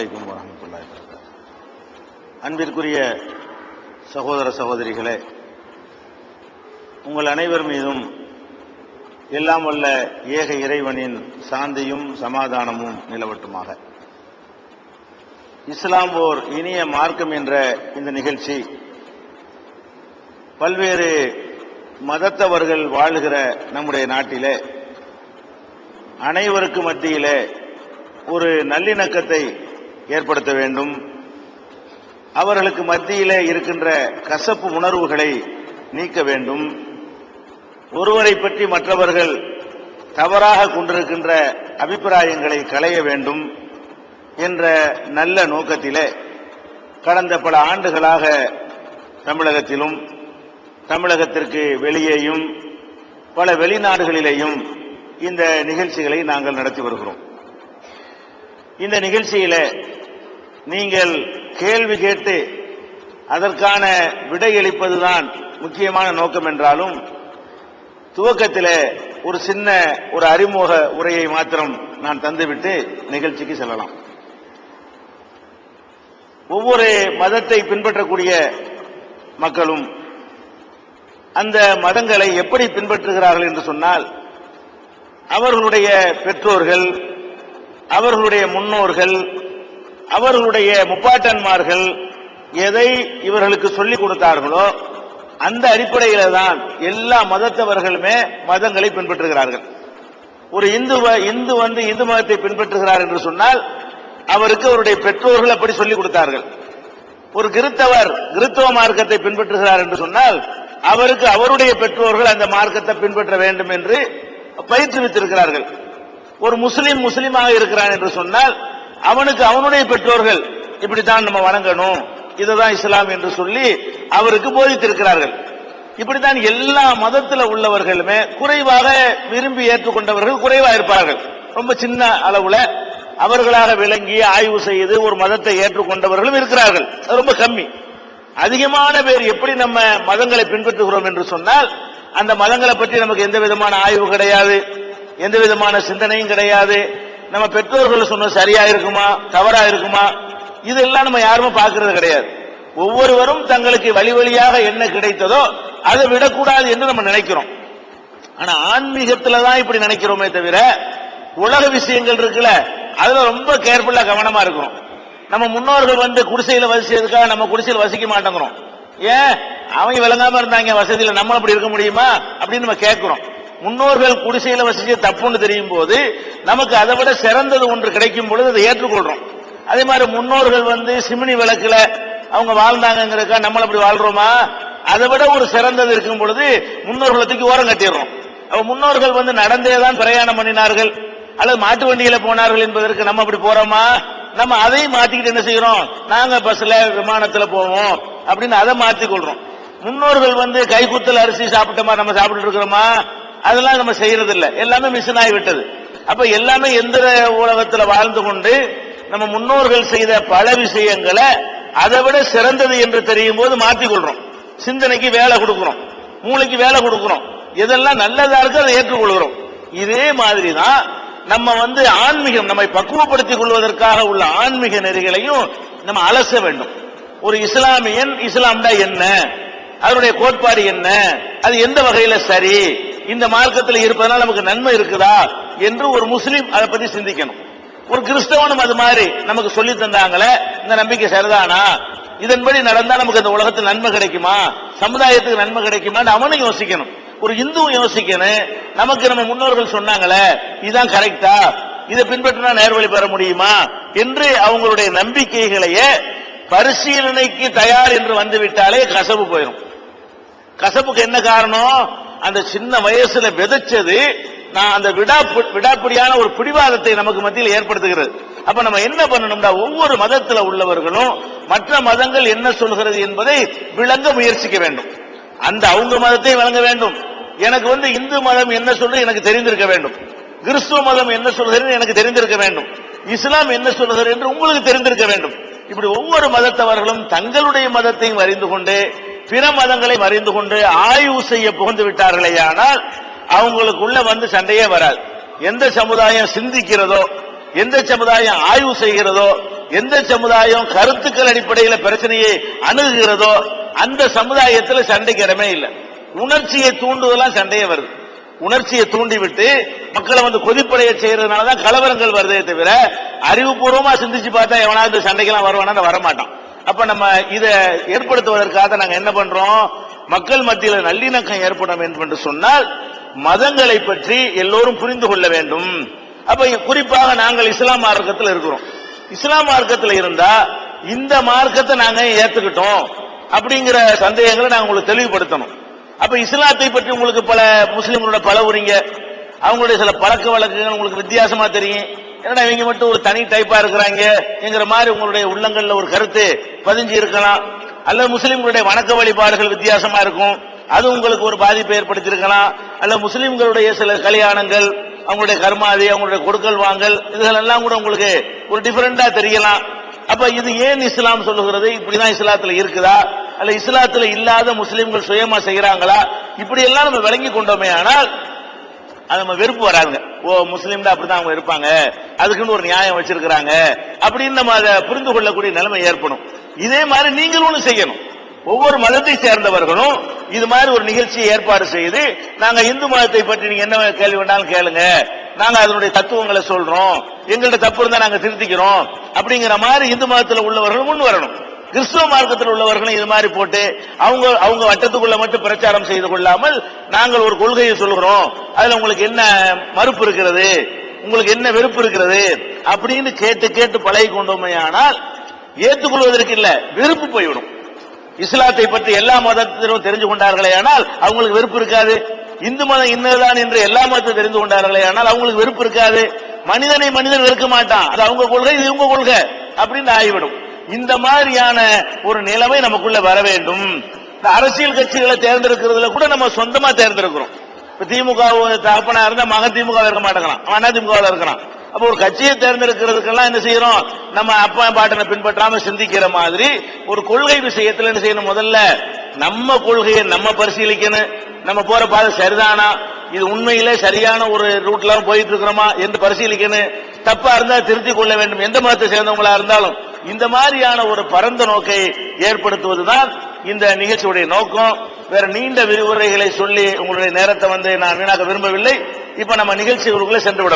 வரஹ்மத்துல்லாஹி வபரகாத்துஹு. அன்பிற்குரிய சகோதர சகோதரிகளே, உங்கள் அனைவர் மீதும் எல்லாம் வல்ல ஏக இறைவனின் சாந்தியும் சமாதானமும் நிலவட்டுமாக. இஸ்லாம் ஓர் இனிய மார்க்கம் என்ற இந்த நிகழ்ச்சி பல்வேறு மதத்தவர்கள் வாழுகிற நம்முடைய நாட்டிலே அனைவருக்கு மத்தியிலே ஒரு நல்லிணக்கத்தை ஏற்படுத்த வேண்டும், அவர்களுக்கு மத்தியிலே இருக்கின்ற கசப்பு உணர்வுகளை நீக்க வேண்டும், ஒருவரை பற்றி மற்றவர்கள் தவறாக கொண்டிருக்கின்ற அபிப்பிராயங்களை களைய வேண்டும் என்ற நல்ல நோக்கத்திலே கடந்த பல ஆண்டுகளாக தமிழகத்திலும் தமிழகத்திற்கு வெளியேயும் பல வெளிநாடுகளிலேயும் இந்த நிகழ்ச்சிகளை நாங்கள் நடத்தி வருகிறோம். இந்த நிகழ்ச்சியில நீங்கள் கேள்வி கேட்டு அதற்கான விடையளிப்பதுதான் முக்கியமான நோக்கம் என்றாலும், துவக்கத்தில் ஒரு சின்ன அறிமுக உரையை மாத்திரம் நான் தந்துவிட்டு நிகழ்ச்சிக்கு செல்லலாம். ஒவ்வொரு மதத்தை பின்பற்றக்கூடிய மக்களும் அந்த மதங்களை எப்படி பின்பற்றுகிறார்கள் என்று சொன்னால், அவர்களுடைய பெற்றோர்கள், அவர்களுடைய முன்னோர்கள், அவர்களுடைய முப்பாட்டன்மார்கள் எதை இவர்களுக்கு சொல்லிக் கொடுத்தார்களோ அந்த அடிப்படையில தான் எல்லா மதத்தவர்களுமே மதங்களை பின்பற்றுகிறார்கள். ஒரு இந்து வந்து இந்து மதத்தை பின்பற்றுகிறார் என்று சொன்னால் அவருக்கு அவருடைய பெற்றோர்கள் அப்படி சொல்லிக் கொடுத்தார்கள். ஒரு கிறித்தவர் கிறித்தவ மார்க்கத்தை பின்பற்றுகிறார் என்று சொன்னால் அவருக்கு அவருடைய பெற்றோர்கள் அந்த மார்க்கத்தை பின்பற்ற வேண்டும் என்று பயிற்றுவித்திருக்கிறார்கள். ஒரு முஸ்லிமாக இருக்கிறான் என்று சொன்னால் அவனுக்கு அவனுடைய பெற்றோர்கள் இப்படித்தான் நம்ம வணங்கணும், இதுதான் இஸ்லாம் என்று சொல்லி அவருக்கு போதித்திருக்கிறார்கள். இப்படித்தான் எல்லா மதத்தில் உள்ளவர்களுமே குறைவாக விரும்பி ஏற்றுக்கொண்டவர்கள் குறைவாக இருப்பார்கள். ரொம்ப சின்ன அளவுல அவர்களாக விளங்கி ஆய்வு செய்து ஒரு மதத்தை ஏற்றுக்கொண்டவர்களும் இருக்கிறார்கள், ரொம்ப கம்மி. அதிகமான பேர் எப்படி நம்ம மதங்களை பின்பற்றுகிறோம் என்று சொன்னால் அந்த மதங்களை பற்றி நமக்கு எந்த விதமான ஆய்வு கிடையாது, எந்த விதமான சிந்தனையும் கிடையாது. நம்ம பெற்றோர்கள் சொன்ன சரியா இருக்குமா தவறா இருக்குமா இதெல்லாம் நம்ம யாருமே பார்க்கிறது கிடையாது. ஒவ்வொருவரும் தங்களுக்கு வழி வழியாக என்ன கிடைத்ததோ அதை விடக்கூடாது என்று நம்ம நினைக்கிறோம். ஆனா ஆன்மீகத்துல தான் இப்படி நினைக்கிறோமே தவிர உலக விஷயங்கள் இருக்குல்ல அதுல ரொம்ப கேர்ஃபுல்லா கவனமா இருக்கிறோம். நம்ம முன்னோர்கள் வந்து குடிசையில வசிச்சதுக்காக நம்ம குடிசையில் வசிக்க மாட்டேங்கிறோம். ஏன் அவங்க விளங்காம இருந்தாங்க வசதியில நம்ம அப்படி இருக்க முடியுமா அப்படின்னு நம்ம கேட்கிறோம். முன்னோர்கள் குடிசையில வசிச்ச தப்புன்னு தெரியும் போது நமக்கு அதை விட சிறந்தது ஒன்று கிடைக்கும் பொழுது அதை ஏற்றுக்கொள்றோம். அதே மாதிரி முன்னோர்கள் வந்து சிமினி விளக்குல அவங்க வாழ்ந்தாங்கிறக்கா நம்மள அப்படி வாழ்றோமா? அதை விட ஒரு சிறந்தது இருக்கும் பொழுது முன்னோர்களை தூக்கி ஓரம் கட்டிடுறோம். முன்னோர்கள் வந்து நடந்தேதான் பிரயாணம் பண்ணினார்கள் அல்லது மாட்டு வண்டியில போனார்கள் என்பதற்கு நம்ம அப்படி போறோமா? நம்ம அதையும் மாத்திக்கிட்டு என்ன செய்யறோம், நாங்க பஸ்ல விமானத்துல போவோம் அப்படின்னு அதை மாத்திக் கொள்றோம். முன்னோர்கள் வந்து கைக்குத்தல் அரிசி சாப்பிட்ட மாதிரி நம்ம சாப்பிட்டு இருக்கிறோமா? அதெல்லாம் நம்ம செய்யறது இல்லை, எல்லாமே மிஷின் ஆகிவிட்டது. அப்ப எல்லாமே எந்திர உலகத்துல வாழ்ந்து கொண்டு நம்ம முன்னோர்கள் செய்த பல விஷயங்களை அதை விட சிறந்தது என்று தெரியும் போது மாற்றிக்கொள்றோம். சிந்தனைக்கு வேலை கொடுக்கிறோம், மூளைக்கு வேலை கொடுக்கிறோம், எதெல்லாம் நல்லதா இருக்கு அதை ஏற்றுக்கொள்கிறோம். இதே மாதிரிதான் நம்ம வந்து ஆன்மீகம் நம்மை பக்குவப்படுத்திக் கொள்வதற்காக உள்ள ஆன்மீக நெறிகளையும் நம்ம அலச வேண்டும். ஒரு இஸ்லாமியன் இஸ்லாம்டா என்ன, அதனுடைய கோட்பாடு என்ன, அது எந்த வகையில சரி, இந்த மார்க்கத்தில் இருப்பதனால் நமக்கு நன்மை இருக்குதா என்று ஒரு முஸ்லீம் அதை பத்தி சிந்திக்கணும். ஒரு கிறிஸ்தவனும் அது மாதிரி நமக்கு சொல்லி தந்தாங்களே இந்த நம்பிக்கை சரிதானா, இதன்படி நடந்தா நமக்கு இந்த உலகத்தில் நன்மை கிடைக்குமா, சமுதாயத்துக்கு நன்மை கிடைக்குமா அவனும் யோசிக்கணும். ஒரு இந்துவும் யோசிக்கணும், நமக்கு நம்ம முன்னோர்கள் சொன்னாங்களே இதுதான் கரெக்டா, இதை பின்பற்றினா நேர்வழி பெற முடியுமா என்று அவங்களுடைய நம்பிக்கைகளையே பரிசீலனைக்கு தயார் என்று வந்துவிட்டாலே கசப்பு போயிடும். கசப்புக்கு என்ன காரணம், அந்த சின்ன வயசுல விதைச்சது நான் அந்த விடாப்பிடியான ஒரு பிடிவாதத்தை நமக்கு மத்தியில் ஏற்படுத்துகிறது. அப்ப நம்ம என்ன பண்ணணும்னா ஒவ்வொரு மதத்தில் உள்ளவர்களும் மற்ற மதங்கள் என்ன சொல்கிறது என்பதை விளங்க முயற்சிக்க வேண்டும். அந்த அவங்க மதத்தை வழங்க வேண்டும். எனக்கு வந்து இந்து மதம் என்ன சொல்றது எனக்கு தெரிந்திருக்க வேண்டும், கிறிஸ்துவ மதம் என்ன சொல்கிறது எனக்கு தெரிந்திருக்க வேண்டும், இஸ்லாம் என்ன சொல்கிறது என்று உங்களுக்கு தெரிந்திருக்க வேண்டும். இப்படி ஒவ்வொரு மதத்தவர்களும் தங்களுடைய மதத்தையும் அறிந்து கொண்டு பிற மதங்களை அறிந்து கொண்டு ஆய்வு செய்ய புகுந்து விட்டார்களே ஆனால் அவங்களுக்குள்ள வந்து சண்டையே வராது. எந்த சமுதாயம் சிந்திக்கிறதோ, எந்த சமுதாயம் ஆய்வு செய்கிறதோ, எந்த சமுதாயம் கருத்துக்கள் அடிப்படையில் பிரச்சனையை அணுகுகிறதோ அந்த சமுதாயத்தில் சண்டைக்கு இடமே இல்லை. உணர்ச்சியை தூண்டுவதெல்லாம் சண்டையே வருது. உணர்ச்சியை தூண்டிவிட்டு மக்களை கொதிப்படைய செய்யறதுனாலதான் கலவரங்கள் வருதே தவிர அறிவுபூர்வமா சிந்திச்சு பார்த்தா எவனாவது சண்டைக்கெல்லாம் வருவானா வரமாட்டான். அப்ப நம்ம இதை ஏற்படுத்துவதற்காக நாங்க என்ன பண்றோம், மக்கள் மத்தியில் நல்லிணக்கம் ஏற்படும் என்று சொன்னால் மதங்களை பற்றி எல்லோரும் புரிந்து கொள்ள வேண்டும். அப்ப குறிப்பாக நாங்கள் இஸ்லாம் மார்க்கத்தில் இருக்கிறோம். இஸ்லாம் மார்க்கத்தில் இருந்தா இந்த மார்க்கத்தை நாங்க ஏத்துக்கிட்டோம் அப்படிங்கிற சந்தேகங்களை நாங்க உங்களுக்கு தெளிவுபடுத்தணும். அப்ப இஸ்லாத்தை பற்றி உங்களுக்கு பல முஸ்லிம்களோட பழகுறீங்க, அவங்களுடைய சில பழக்க வழக்குகள் உங்களுக்கு வித்தியாசமா தெரியும். ஏன்னா இவங்க மட்டும் ஒரு தனி டைப்பா இருக்கிறாங்க என்கிற மாதிரி உங்களுடைய உள்ளங்கள்ல ஒரு கருத்து பதிஞ்சு இருக்கலாம். அல்லது முஸ்லிம்களுடைய வணக்க வழிபாடுகள் வித்தியாசமா இருக்கும், அது உங்களுக்கு ஒரு பாதிப்பை ஏற்படுத்தியிருக்கலாம். அல்ல முஸ்லிம்களுடைய சில கல்யாணங்கள், அவங்களுடைய கர்மாதி, அவங்களுடைய கொடுக்கல் வாங்கல், இதெல்லாம் கூட உங்களுக்கு ஒரு டிஃபரெண்டா தெரியலாம். அப்ப இது ஏன் இஸ்லாம் சொல்லுகிறது, இப்படிதான் இஸ்லாத்துல இருக்குதா, அல்ல இஸ்லாத்துல இல்லாத முஸ்லிம்கள் சுயமா செய்யறாங்களா, இப்படி எல்லாம் நம்ம விளங்கி கொண்டோமே ஆனால் அது நம்ம வெறுப்பு வராதுங்க. ஓ முஸ்லீம் அப்படிதான் அவங்க இருப்பாங்க, அதுக்குன்னு ஒரு நியாயம் வச்சிருக்கிறாங்க அப்படின்னு நம்ம அதை புரிந்து கொள்ளக்கூடிய நிலைமை ஏற்படும். இதே மாதிரி நீங்களும் செய்யணும். ஒவ்வொரு மதத்தை சேர்ந்தவர்களும் இது மாதிரி ஒரு நிகழ்ச்சியை ஏற்பாடு செய்து நாங்க இந்து மதத்தை பற்றி நீங்க என்ன கேள்வி வேண்டாலும் கேளுங்க, நாங்க அதனுடைய தத்துவங்களை சொல்றோம், எங்கள்ட்ட தப்பு இருந்தா நாங்க திருத்திக்கிறோம் அப்படிங்கிற மாதிரி இந்து மதத்தில் உள்ளவர்கள் முன் வரணும். கிறிஸ்துவ மார்க்கத்தில் உள்ளவர்களும் இது மாதிரி போட்டு அவங்க வட்டத்துக்குள்ள மட்டும் பிரச்சாரம் செய்து கொள்ளாமல் நாங்கள் ஒரு கொள்கையை சொல்கிறோம், அதுல உங்களுக்கு என்ன மறுப்பு இருக்கிறது, உங்களுக்கு என்ன வெறுப்பு இருக்கிறது அப்படின்னு கேட்டு கேட்டு பழகி கொண்டோமே ஆனால் ஏற்றுக்கொள்வதற்கு இல்ல வெறுப்பு போய்விடும். இஸ்லாத்தை பற்றி எல்லா மதத்திலும் தெரிஞ்சு கொண்டார்களே ஆனால் அவங்களுக்கு வெறுப்பு இருக்காது. இந்து மதம் இன்னதுதான் என்று எல்லா மதத்தையும் தெரிந்து கொண்டார்களே ஆனால் அவங்களுக்கு வெறுப்பு இருக்காது. மனிதனை மனிதன் வெறுக்க மாட்டான், அது அவங்க கொள்கை இது உங்க கொள்கை அப்படின்னு ஆகிவிடும். இந்த மாதிரியான ஒரு நிலைமை நமக்குள்ள வர வேண்டும். அரசியல் கட்சிகளை தேர்ந்தெடுக்கிறதுல கூட நம்ம சொந்தமா தேர்ந்தெடுக்கிறோம். இப்ப திமுக தகப்பனா இருந்தா மகன் திமுக இருக்க மாட்டேங்கிறான், அண்ணா திமுக இருக்கிறான். அப்ப ஒரு கட்சியை தேர்ந்தெடுக்கிறதுக்கெல்லாம் என்ன செய்யறோம், நம்ம அப்பா பாட்டனை பின்பற்றாம சிந்திக்கிற மாதிரி ஒரு கொள்கை விஷயத்துல என்ன செய்யணும், முதல்ல நம்ம கொள்கையை நம்ம பரிசீலிக்கணும். நம்ம போற பாதை சரிதானா, இது உண்மையிலே சரியான ஒரு ரூட்ல போயிட்டு இருக்கிறோமா என்று பரிசீலிக்கணும். தப்பா இருந்தா திருத்திக் கொள்ள வேண்டும், எந்த மதத்தை சேர்ந்தவங்களா இருந்தாலும். இந்த மாதிரியான ஒரு பரந்த நோக்கை ஏற்படுத்துவதுதான் இந்த நிகழ்ச்சியுடைய நோக்கம். வேற நீண்ட விரிவுரைகளை சொல்லி உங்களுடைய நேரத்தை நான் வீணாக்க விரும்பவில்லை. இப்ப நம்ம நிகழ்ச்சிகளுக்குள்ள சென்று விடலாம்.